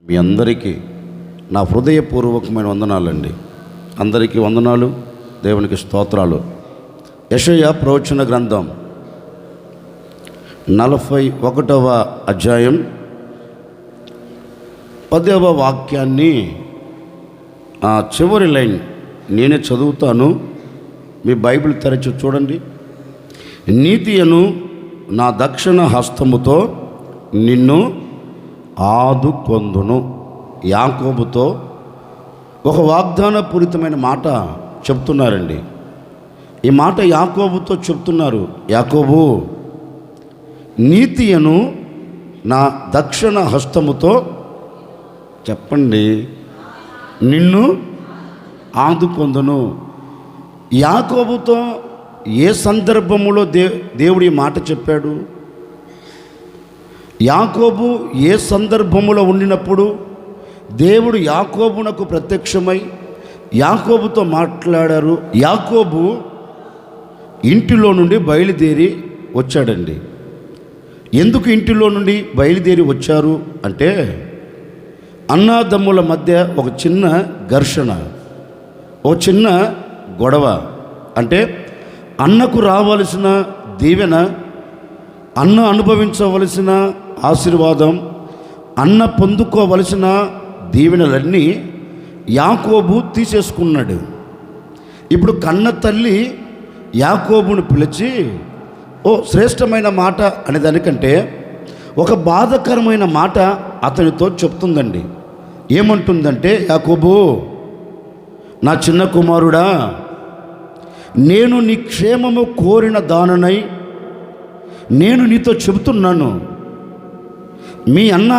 మీ అందరికీ నా హృదయపూర్వకమైన వందనాలండి. అందరికీ వందనాలు, దేవునికి స్తోత్రాలు. యెషయా ప్రవచన గ్రంథం 41వ అధ్యాయం 10వ వాక్యాన్ని చివరి లైన్ నేనే చదువుతాను. మీ బైబిల్ తెరచి చూడండి. నీతియను నా దక్షిణ హస్తముతో నిన్ను ఆదుకొందును. యాకోబుతో ఒక వాగ్దానపూరితమైన మాట చెప్తున్నారండి. ఈ మాట యాకోబుతో చెప్తున్నారు. యాకోబు, నీతియను నా దక్షిణ హస్తముతో చెప్పండి నిన్ను ఆదుకొందును. యాకోబుతో ఏ సందర్భములో దేవుడి మాట చెప్పాడు? యాకోబు ఏ సందర్భములో ఉండినప్పుడు దేవుడు యాకోబునకు ప్రత్యక్షమై యాకోబుతో మాట్లాడారు? యాకోబు ఇంటిలో నుండి బయలుదేరి వచ్చాడండి. ఎందుకు ఇంటిలో నుండి బయలుదేరి వచ్చారు అంటే, అన్నాదమ్ముల మధ్య ఒక చిన్న ఘర్షణ, ఒక చిన్న గొడవ. అంటే అన్నకు రావలసిన దీవెన, అన్న అనుభవించవలసిన ఆశీర్వాదం, అన్న పొందుకోవలసిన దీవెనలన్నీ యాకోబు తీసేసుకున్నాడు. ఇప్పుడు కన్న తల్లి యాకోబును పిలిచి ఓ శ్రేష్టమైన మాట అనేదానికంటే ఒక బాధకరమైన మాట అతనితో చెప్తుందండి. ఏమంటుందంటే, యాకోబు, నా చిన్న కుమారుడా, నేను నీ క్షేమము కోరిన దాననై నేను నీతో చెబుతున్నాను. మీ అన్న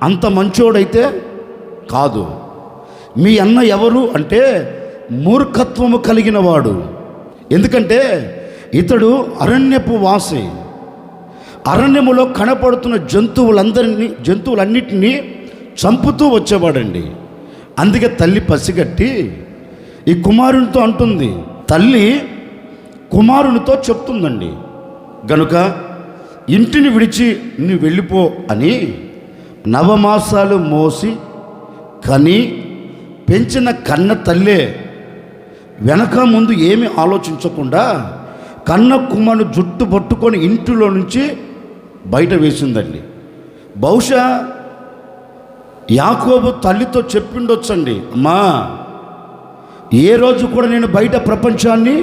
అంత మంచోడైతే కాదు. మీ అన్న ఎవరు అంటే మూర్ఖత్వము కలిగిన వాడు. ఎందుకంటే ఇతడు అరణ్యపు వాసి. అరణ్యములో కనపడుతున్న జంతువులన్నిటినీ చంపుతూ వచ్చేవాడండి. అందుకే తల్లి పసిగట్టి ఈ కుమారునితో అంటుంది. తల్లి కుమారునితో చెప్తుందండి, గనుక ఇంటిని విడిచి నువ్వు వెళ్ళిపో అని. నవమాసాలు మోసి కని పెంచిన కన్న తల్లే వెనక ముందు ఏమీ ఆలోచించకుండా కన్న కుమారుని జుట్టు పట్టుకొని ఇంటిలో నుంచి బయట వేసిందండి. బహుశా యాకోబు తల్లితో చెప్పిండొచ్చండి, అమ్మా, ఏ రోజు కూడా నేను బయట ప్రపంచాన్ని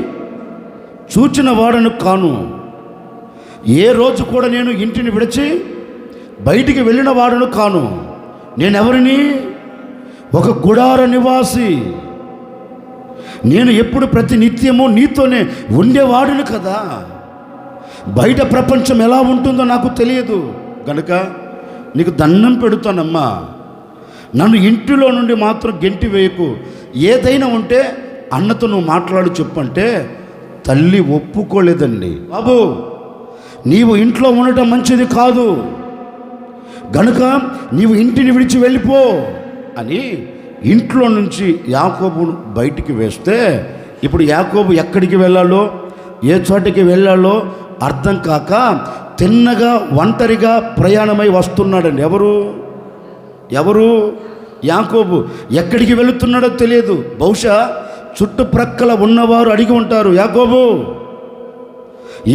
చూచిన వాడను కాను. ఏ రోజు కూడా నేను ఇంటిని విడిచి బయటికి వెళ్ళిన వాడను కాను. నేనెవరిని? ఒక గుడార నివాసి. నేను ఎప్పుడు ప్రతి నిత్యము నీతోనే ఉండేవాడును కదా. బయట ప్రపంచం ఎలా ఉంటుందో నాకు తెలియదు. కనుక నీకు దండం పెడుతానమ్మా, నన్ను ఇంటిలో నుండి మాత్రం గెంటి వేయకు. ఏదైనా ఉంటే అన్నతో నువ్వు మాట్లాడు చెప్పంటే తల్లి ఒప్పుకోలేదండి. బాబు, నీవు ఇంట్లో ఉండటం మంచిది కాదు, గనుక నీవు ఇంటిని విడిచి వెళ్ళిపో అని ఇంట్లో నుంచి యాకోబును బయటికి వేస్తే, ఇప్పుడు యాకోబు ఎక్కడికి వెళ్ళాలో, ఏ చోటికి వెళ్ళాలో అర్థం కాక తిన్నగా ఒంటరిగా ప్రయాణమై వస్తున్నాడండి. ఎవరు? యాకోబు. ఎక్కడికి వెళుతున్నాడో తెలియదు. బహుశా చుట్టుప్రక్కల ఉన్నవారు అడిగి ఉంటారు, యాకోబు,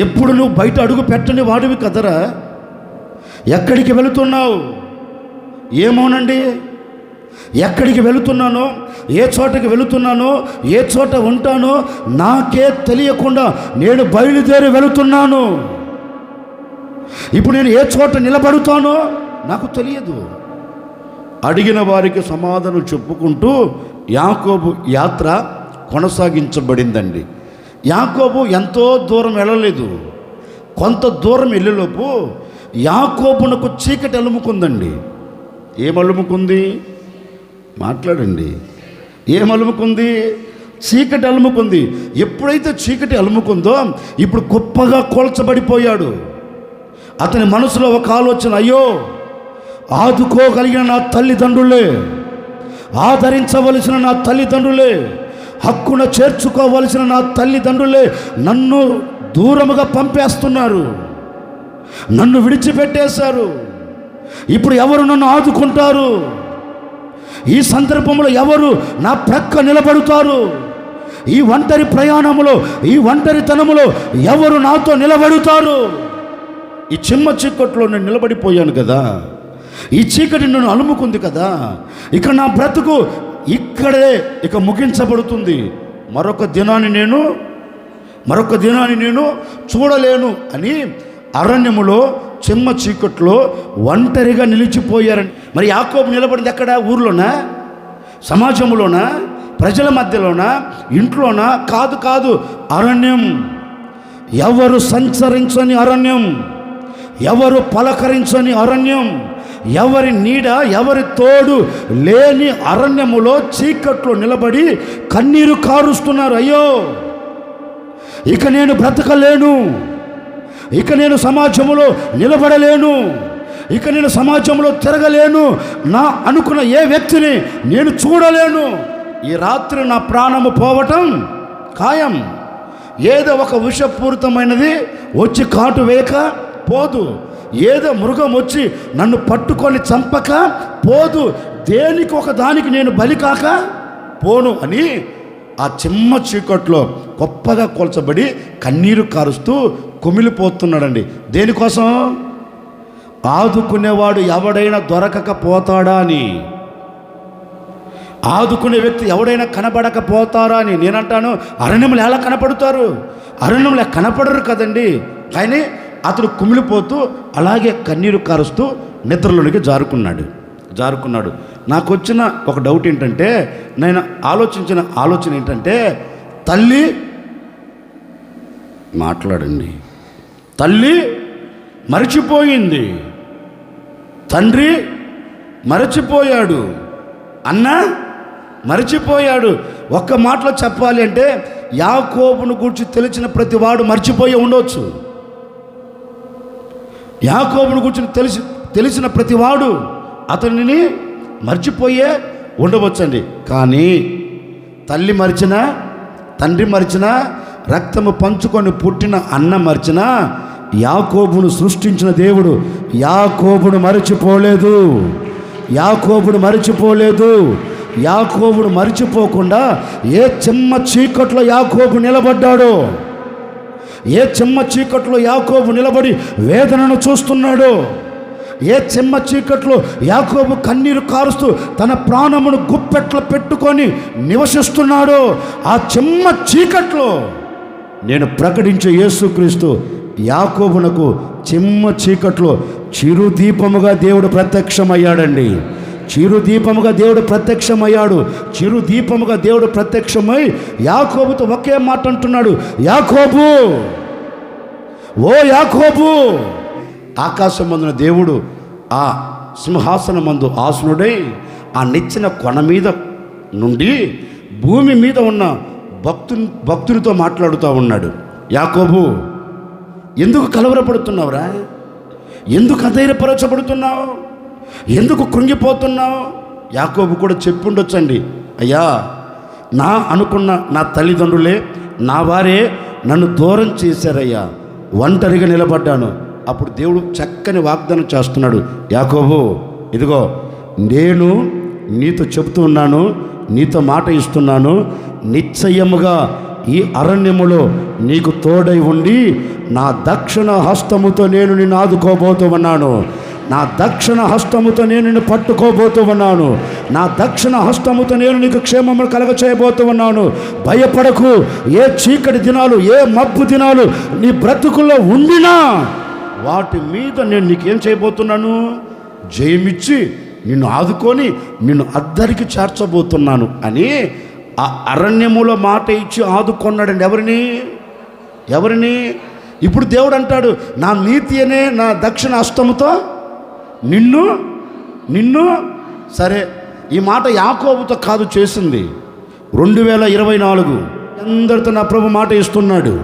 ఎప్పుడు నువ్వు బయట అడుగు పెట్టని వాడివి కదరా, ఎక్కడికి వెళుతున్నావు? ఏమోనండి, ఎక్కడికి వెళుతున్నానో, ఏ చోటకి వెళుతున్నానో, ఏ చోట ఉంటానో నాకే తెలియకుండా నేను బయలుదేరి వెళుతున్నాను. ఇప్పుడు నేను ఏ చోట నిలబడుతానో నాకు తెలియదు. అడిగిన వారికి సమాధానం చెప్పుకుంటూ యాకోబు యాత్ర కొనసాగించబడిందండి. యాకోబు ఎంతో దూరం వెళ్ళలేదు. కొంత దూరం వెళ్ళేలోపు యాకోబునకు చీకటి అలుముకుందండి. ఏమలుముకుంది? మాట్లాడండి. ఏమలుముకుంది? చీకటి అలుముకుంది. ఎప్పుడైతే చీకటి అలుముకుందో ఇప్పుడు గొప్పగా కోల్చబడిపోయాడు. అతని మనసులో ఒక ఆలోచన, అయ్యో, ఆదుకోగలిగిన నా తల్లిదండ్రులే, ఆదరించవలసిన నా తల్లిదండ్రులే, హక్కున చేర్చుకోవలసిన నా తల్లిదండ్రులే నన్ను దూరముగా పంపేస్తున్నారు, నన్ను విడిచిపెట్టేశారు. ఇప్పుడు ఎవరు నన్ను ఆదుకుంటారు? ఈ సందర్భంలో ఎవరు నా ప్రక్క నిలబడుతారు? ఈ ఒంటరి ప్రయాణములో, ఈ ఒంటరితనములో ఎవరు నాతో నిలబడుతారు? ఈ చిమ్మ చీకట్లో నేను నిలబడిపోయాను కదా, ఈ చీకటి నన్ను అలుముకుంది కదా, ఇక నా బ్రతుకు ఇక్కడే ఇక ముగించబడుతుంది. మరొక దినాన్ని నేను చూడలేను అని అరణ్యములో చిమ్మ చీకట్లో ఒంటరిగా నిలిచిపోయారని. మరి యాకోబు నిలబడింది ఎక్కడ? ఊర్లోనా, సమాజంలోనా, ప్రజల మధ్యలోనా, ఇంట్లోనా? కాదు, అరణ్యం. ఎవరు సంచరించని అరణ్యం, ఎవరు పలకరించని అరణ్యం, ఎవరి నీడ, ఎవరి తోడు లేని అరణ్యములో చీకట్లో నిలబడి కన్నీరు కారుస్తున్నారు. అయ్యో, ఇక నేను బ్రతకలేను, ఇక నేను సమాజంలో నిలబడలేను, ఇక నేను సమాజంలో తిరగలేను, నా అనుకున్న ఏ వ్యక్తిని నేను చూడలేను, ఈ రాత్రి నా ప్రాణము పోవటం ఖాయం. ఏదో ఒక విషపూరితమైనది వచ్చి కాటు వేయక పోదు, ఏదో మృగం వచ్చి నన్ను పట్టుకొని చంపక పోదు, దేనికి ఒక దానికి నేను బలి కాక పోను అని ఆ చిమ్మ చీకట్లో గొప్పగా కొల్చబడి కన్నీరు కారుస్తూ కుమిలిపోతున్నాడండి. దేనికోసం? ఆదుకునేవాడు ఎవడైనా దొరకకపోతాడా అని, ఆదుకునే వ్యక్తి ఎవడైనా కనబడకపోతారా అని. నేనంటాను, అరణ్యములు ఎలా కనపడతారు? అరణ్యములు కనపడరు కదండి. కానీ అతడు కుమిలిపోతూ అలాగే కన్నీరు కారుస్తూ నిద్రలోనికి జారుకున్నాడు. నాకు వచ్చిన ఒక డౌట్ ఏంటంటే, నేను ఆలోచించిన ఆలోచన ఏంటంటే, తల్లి మాట్లాడండి, తల్లి మరచిపోయింది, తండ్రి మరచిపోయాడు, అన్న మరచిపోయాడు. ఒక్క మాటలో చెప్పాలి అంటే, యాకోబును గురించి తెలిసిన ప్రతి వాడు మర్చిపోయి ఉండవచ్చు. యాకోబును గురించి తెలిసిన ప్రతివాడు అతనిని మర్చిపోయే ఉండవచ్చండి. కానీ తల్లి మరిచినా, తండ్రి మరిచినా, రక్తము పంచుకొని పుట్టిన అన్న మరిచినా, యాకోబును సృష్టించిన దేవుడు యాకోబును మరచిపోలేదు. యాకోబును మరిచిపోకుండా ఏ చిమ్మ చీకట్లో యాకోబు నిలబడ్డాడో, ఏ చిమ్మ చీకట్లో యాకోబు నిలబడి వేదనను చూస్తున్నాడో, ఏ చిమ్మ చీకట్లో యాకోబు కన్నీరు కారుస్తూ తన ప్రాణమును గుప్పెట్లో పెట్టుకొని నివసిస్తున్నాడో, ఆ చిమ్మ చీకట్లో నేను ప్రకటించే యేసుక్రీస్తు యాకోబునకు చిమ్మ చీకట్లో చిరుదీపముగా దేవుడు ప్రత్యక్షమయ్యాడండి. చిరుదీపముగా దేవుడు ప్రత్యక్షమై యాకోబుతో ఒకే మాట అంటున్నాడు, యాకోబు, ఓ యాకోబు. ఆకాశమందున దేవుడు ఆ సింహాసనమందు ఆసనుడై ఆ నిచ్చెన కొన మీద నుండి భూమి మీద ఉన్న భక్తునితో మాట్లాడుతూ ఉన్నాడు. యాకోబు, ఎందుకు కలవరపడుతున్నావురా? ఎందుకు అధైర్యపరచబడుతున్నావు? ఎందుకు కృంగిపోతున్నావు? యాకోబు కూడా చెప్పుండొచ్చండి, అయ్యా, నా అనుకున్న నా తల్లిదండ్రులే, నా వారే నన్ను దూరం చేశారయ్యా, ఒంటరిగా నిలబడ్డాను. అప్పుడు దేవుడు చక్కని వాగ్దానం చేస్తున్నాడు, యాకోబు, ఇదిగో నేను నీతో చెబుతూ ఉన్నాను, నీతో మాట ఇస్తున్నాను, నిశ్చయముగా ఈ అరణ్యములో నీకు తోడై ఉండి నా దక్షిణ హస్తముతో నేను నిన్ను ఆదుకోబోతూ ఉన్నాను, నా దక్షిణ హస్తముతో నేను నిన్ను పట్టుకోబోతూ ఉన్నాను, నా దక్షిణ హస్తముతో నేను నీకు క్షేమమును కలగ చేయబోతూ ఉన్నాను. భయపడకు. ఏ చీకటి దినాలు, ఏ మబ్బు దినాలు నీ బ్రతుకుల్లో ఉండినా వాటి మీద నేను నీకేం చేయబోతున్నాను? జయమిచ్చి నిన్ను ఆదుకొని నిన్ను అద్దరికి చేర్చబోతున్నాను అని ఆ అరణ్యములో మాట ఇచ్చి ఆదుకొన్నాడండి. ఎవరిని? ఇప్పుడు దేవుడు అంటాడు, నా నీతి అనే నా దక్షిణ హస్తముతో నిన్ను సరే, ఈ మాట యాకోబుతో కాదు చేసింది, 2024 అందరితో నా ప్రభు మాట ఇస్తున్నాడు.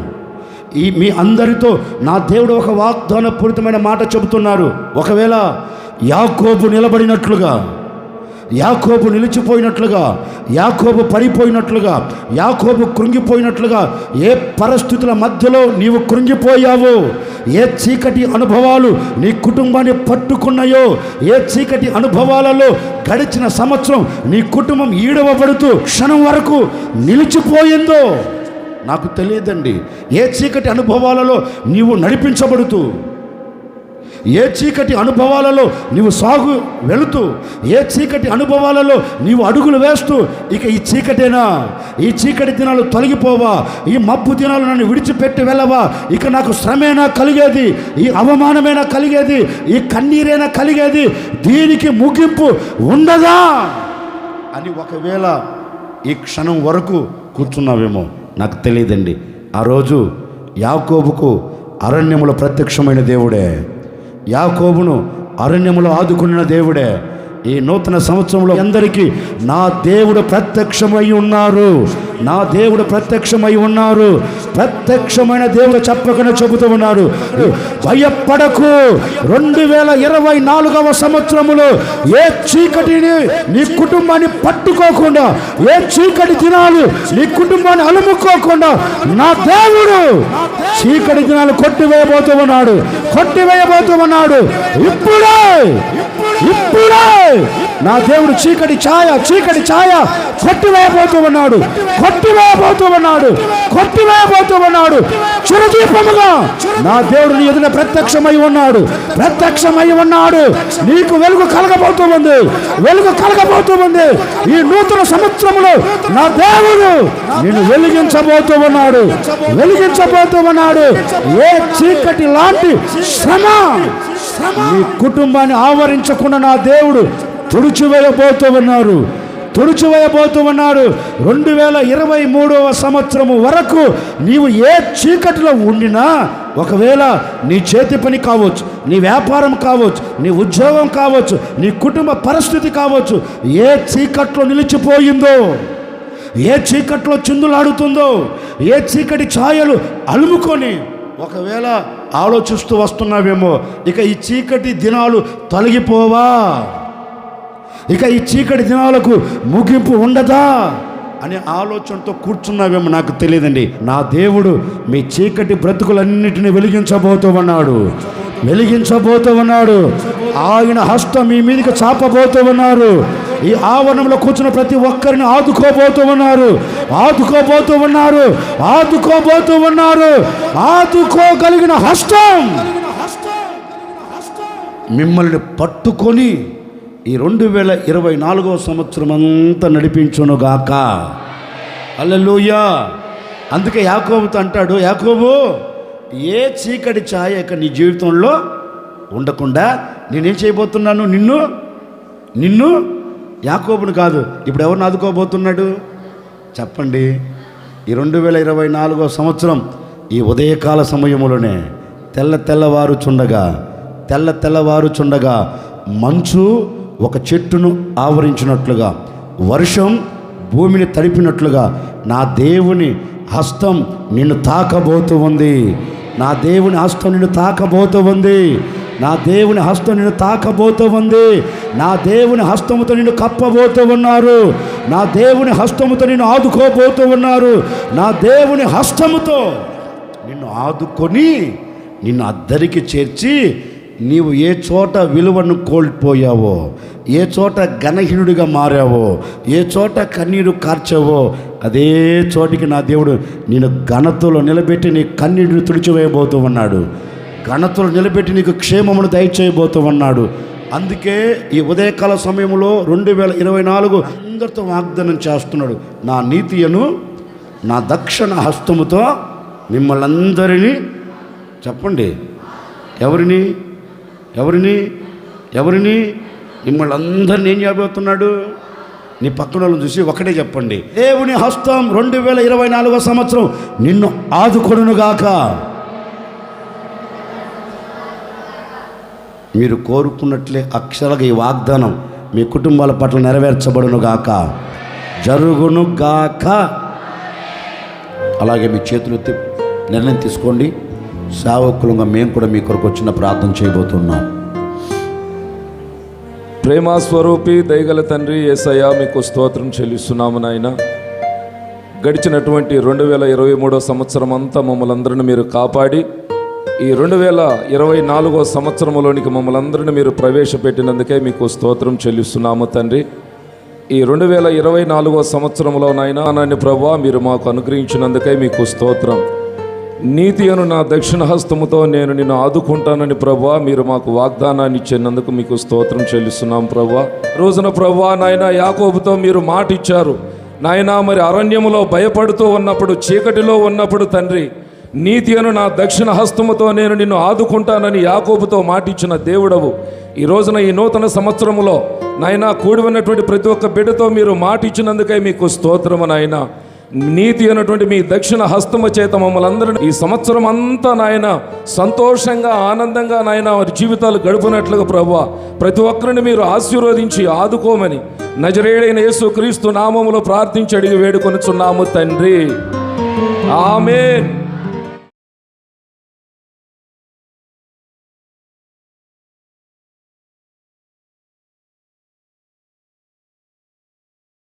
మీ అందరితో నా దేవుడు ఒక వాగ్దాన పూరితమైన మాట చెబుతున్నారు. ఒకవేళ యాకోబు నిలబడినట్లుగా, యాకోబు నిలిచిపోయినట్లుగా, యాకోబు పడిపోయినట్లుగా, యాకోబు కృంగిపోయినట్లుగా ఏ పరిస్థితుల మధ్యలో నీవు కృంగిపోయావో, ఏ చీకటి అనుభవాలు నీ కుటుంబాన్ని పట్టుకున్నాయో, ఏ చీకటి అనుభవాలలో గడిచిన సంవత్సరం నీ కుటుంబం ఈడవబడుతూ క్షణం వరకు నిలిచిపోయిందో నాకు తెలియదండి. ఏ చీకటి అనుభవాలలో నీవు నడిపించబడుతూ, ఏ చీకటి అనుభవాలలో నీవు సాగు వెళుతూ, ఏ చీకటి అనుభవాలలో నీవు అడుగులు వేస్తూ, ఇక ఈ చీకటేనా, ఈ చీకటి దినాలు తొలగిపోవా, ఈ మబ్బు దినాలు నన్ను విడిచిపెట్టి వెళ్ళవా, ఇక నాకు శ్రమేనా కలిగేది, ఈ అవమానమేనా కలిగేది, ఈ కన్నీరేనా కలిగేది, దీనికి ముగింపు ఉండదా అని ఒకవేళ ఈ క్షణం వరకు కూర్చున్నావేమో నాకు తెలియదండి. ఆ రోజు యాకోబుకు అరణ్యములో ప్రత్యక్షమైన దేవుడే, యాకోబును అరణ్యములో ఆదుకున్న దేవుడే ఈ నూతన సంవత్సరంలో అందరికీ నా దేవుడు ప్రత్యక్షమై ఉన్నారు, నా దేవుడు ప్రత్యక్షమై ఉన్నారు. ప్రత్యక్షమైన దేవుడు చెప్పకనే చెబుతూ ఉన్నారు, భయపడకు. 2024వ సంవత్సరములో ఏ చీకటిని నీ కుటుంబాన్ని పట్టుకోకుండా, ఏ చీకటి దినాలు నీ కుటుంబాన్ని అలుముకోకుండా నా దేవుడు చీకటి దినాలు కొట్టివేయబోతూ ఉన్నాడు, కొట్టివేయబోతూ ఉన్నాడు. ఇప్పుడే నా దేవుడు చీకటి ఛాయ కొట్టివేయబోతూ ఉన్నాడు, కొట్టివేయబోతూ ఉన్నాడు. చిరుదీపముగా నా దేవుడు నీ ఎదుట ప్రత్యక్షమై ఉన్నాడు. నీకు వెలుగు కలగబోతూ ఉంది. ఈ నూతన సంవత్సరంలో నా దేవుడు నిన్ను వెలిగించబోతూ ఉన్నాడు. ఏ చీకటి లాంటి శ్రమ నీ కుటుంబాన్ని ఆవరించకుండా నా దేవుడు తుడిచివేయబోతూ ఉన్నారు. 2023వ సంవత్సరము వరకు నీవు ఏ చీకటిలో ఉండినా, ఒకవేళ నీ చేతి పని కావచ్చు, నీ వ్యాపారం కావచ్చు, నీ ఉద్యోగం కావచ్చు, నీ కుటుంబ పరిస్థితి కావచ్చు, ఏ చీకట్లో నిలిచిపోయిందో, ఏ చీకట్లో చిందులాడుతుందో, ఏ చీకటి ఛాయలు అలుముకొని ఒకవేళ ఆలోచిస్తూ వస్తున్నావేమో, ఇక ఈ చీకటి దినాలు తొలగిపోవా, ఇక ఈ చీకటి దినాలకు ముగింపు ఉండదా అనే ఆలోచనతో కూర్చున్నావేమో నాకు తెలియదండి. నా దేవుడు మీ చీకటి బ్రతుకులన్నిటిని వెలిగించబోతూ ఉన్నాడు. ఆయన హస్తం మీ మీదకి చాపబోతూ ఉన్నారు. ఈ ఆవరణంలో కూర్చున్న ప్రతి ఒక్కరిని ఆదుకోబోతూ ఉన్నారు. ఆదుకోగలిగిన హస్తం మిమ్మల్ని పట్టుకొని ఈ 2024వ సంవత్సరం అంతా నడిపించునుగాక. హల్లెలూయా. అందుకే యాకోబుతో అంటాడు, యాకోబు ఏ చీకటి ఛాయ ఇక నీ జీవితంలో ఉండకుండా నేనేం చేయబోతున్నాను, నిన్ను యాకోబును కాదు, ఇప్పుడు ఎవరిని ఆదుకోబోతున్నాడు చెప్పండి. ఈ 2024వ సంవత్సరం ఈ ఉదయకాల సమయములోనే తెల్లవారుచుండగా మంచు ఒక చెట్టును ఆవరించినట్లుగా, వర్షం భూమిని తడిపినట్లుగా నా దేవుని హస్తం నిన్ను తాకబోతూ ఉంది. నా దేవుని హస్తం నిన్ను తాకబోతూ ఉంది. నా దేవుని హస్తముతో నిన్ను కప్పబోతూ ఉన్నారు. నా దేవుని హస్తముతో నిన్ను ఆదుకోబోతూ ఉన్నారు. నా దేవుని హస్తముతో నిన్ను ఆదుకొని నిన్ను అద్దరికి చేర్చి, నీవు ఏ చోట విలువను కోల్పోయావో, ఏ చోట ఘనహీనుడిగా మారావో, ఏ చోట కన్నీరు కార్చావో, అదే చోటికి నా దేవుడు నేను ఘనతలో నిలబెట్టి నీ కన్నీటిని తుడిచివేయబోతూ ఉన్నాడు. ఘనతలో నిలబెట్టి నీకు క్షేమమును దయచేయబోతూ ఉన్నాడు. అందుకే ఈ ఉదయకాల సమయంలో 2024 అందరితో వాగ్దానం చేస్తున్నాడు, నా నీతియను నా దక్షిణ హస్తముతో మిమ్మల్ని అందరినీ, చెప్పండి ఎవరిని మిమ్మల్ని అందరినీ ఏం చేయబోతున్నాడు? నీ పక్కన వాళ్ళని చూసి ఒకటే చెప్పండి, దేవుని హస్తం 2024వ సంవత్సరం నిన్ను ఆదుకొనుగాక. మీరు కోరుకున్నట్లే అక్షరాలుగా ఈ వాగ్దానం మీ కుటుంబాల పట్ల నెరవేర్చబడునుగాక, జరుగునుగాక. అలాగే మీ చేతులు నిర్ణయం తీసుకోండి. సేవకులుగా మేము కూడా మీ కొరకు వచ్చిన ప్రార్థన చేయబోతున్నాం. ప్రేమాస్వరూపి దయగల తండ్రి యేసయ్య, మీకు స్తోత్రం చెల్లిస్తున్నాము నాయన. గడిచినటువంటి 2023 సంవత్సరం అంతా మమ్మల్ని అందరిని మీరు కాపాడి ఈ 2024 సంవత్సరంలోనికి మమ్మల్ని అందరిని మీరు ప్రవేశపెట్టినందుకే మీకు స్తోత్రం చెల్లిస్తున్నాము తండ్రి. ఈ 2024 సంవత్సరంలో నాయన ప్రభువా, మీరు మాకు అనుగ్రహించినందుకే మీకు స్తోత్రం. నీతి అను నా దక్షిణ హస్తముతో నేను నిన్ను ఆదుకుంటానని ప్రభువా, మీరు మాకు వాగ్దానాన్ని ఇచ్చినందుకు మీకు స్తోత్రం చెల్లిస్తున్నాం ప్రభువా. రోజున ప్రభువా నాయన యాకోబుతో మీరు మాట ఇచ్చారు నాయన. మరి అరణ్యములో భయపడుతూ ఉన్నప్పుడు, చీకటిలో ఉన్నప్పుడు తండ్రి, నీతి అను నా దక్షిణ హస్తముతో నేను నిన్ను ఆదుకుంటానని యాకోబుతో మాటిచ్చిన దేవుడవు. ఈ రోజున ఈ నూతన సంవత్సరములో నాయన కూడి ఉన్నటువంటి ప్రతి ఒక్క బిడ్డతో మీరు మాటిచ్చినందుకే మీకు స్తోత్రము నాయన. నీతి అన్నటువంటి మీ దక్షిణ హస్తము చేత మమ్మల్ని అందరినీ ఈ సంవత్సరం అంతా నాయన సంతోషంగా, ఆనందంగా నాయన వారి జీవితాలు గడుపునట్లుగా ప్రభువా ప్రతి ఒక్కరిని మీరు ఆశీర్వదించి ఆదుకోమని నజరేయుడైన యేసుక్రీస్తు నామములో ప్రార్థించి అడిగి వేడుకొనుచున్నాము తండ్రి. ఆమేన్.